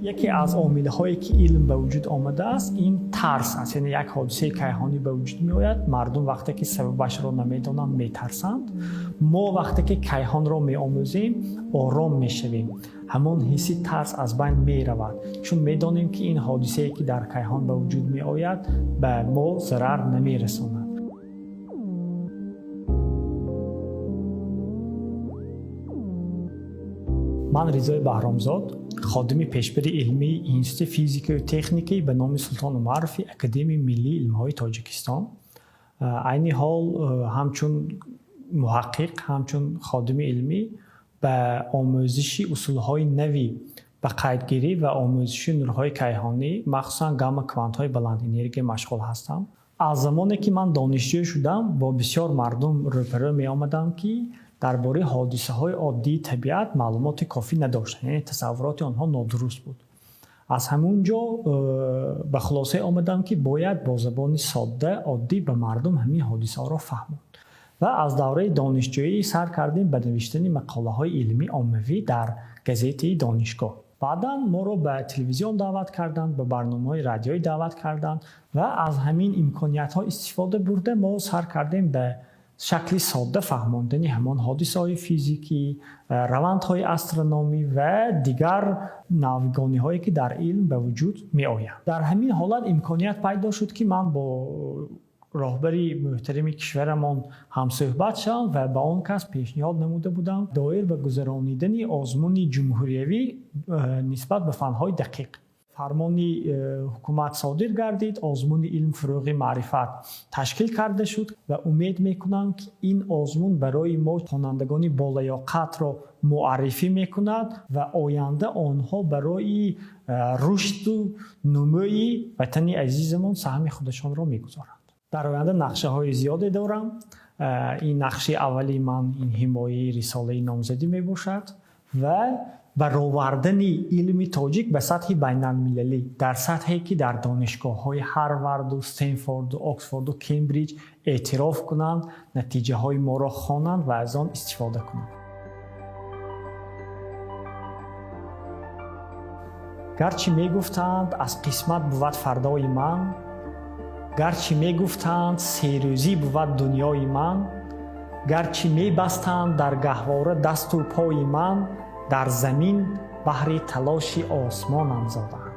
یکی از عامل‌هایی که علم به وجود آمده است این ترس است. یعنی یک حادثه کیهانی به وجود می‌آید، مردم وقتی که سببش را نمی‌دانند می‌ترسند. ما وقتی که کیهان را می‌آموزیم آرام می‌شویم. همون حسی ترس از بین می‌رود، چون می‌دانیم که این حادثه‌ای که در کیهان به وجود می‌آید به ما ضرر نمی‌رساند. من رضای بهرامزاد، خادم پیشبری علمی انستیتوت فیزیک و تکنیکی به نام سلطان معرفی اکادمی ملی علم‌های تاجیکستان. عین حال همچون محقق، همچون خادم علمی به آموزش اصولهای نوی به قیدگیری و آموزش نورهای کیهانی، مخصوصا گاما کوانت‌های بلند انرژی مشغول هستم. از زمانی که من دانشجو شدم با بسیار مردم روبرو می آمدم که درباره حادثه‌های عادی طبیعت معلومات کافی نداشتند، یعنی تصورات آنها نادرست بود. از همونجا به خلاصه آمدم که باید با زبان ساده عادی به مردم همین حادثه‌ها را فهماند و از دوره دانشجویی سر کردیم به نوشتن مقاله‌های علمی عمومی در گزیده دانشگاه. بعدا ما رو به تلویزیون دعوت کردند، به برنامه‌های رادیویی دعوت کردند و از همین امکانیت‌ها استفاده برده ما سر کردیم به شکلی ساده فهماندن همان حادثه‌های فیزیکی، روندهای استرونومی و دیگر ناوگانی‌هایی که در علم به وجود می‌آیند. در همین حالت امکانیت پیدا شد که من با راهبری محترم کشورمان هم صحبت شدم و به آن کس پیشنهاد نموده بودم دایر به گذرانیدن آزمون جمهوریوی نسبت به فن‌های دقیق. فرمانی حکومت صادر گردید، آزمون علم فروغ معرفت تشکیل کرده شد و امید میکنم که این آزمون برای ما خوانندگان بالیاقت را معرفی میکند و آینده آنها برای رشد و نموی وطن عزیزمان سهم خودشان را میگذارند. در آینده نقشه های زیادی دارم. این نقشه اولی من این حمایه رساله نامزدی میباشد و برآوردن علم تاجیک به سطح بین المللی، در سطحی که در دانشگاه‌های هاروارد و استنفورد و آکسفورد و کمبریج اعتراف کنند، نتیجه های ما را خوانند و از آن استفاده کنند. گرچه می گفتند از قسمت بود فردای من، گرچه می گفتند سه روزی بود دنیای من، گرچه می بستند در گهواره دست و پای من، در زمین بهر تلاش آسمانم زدند.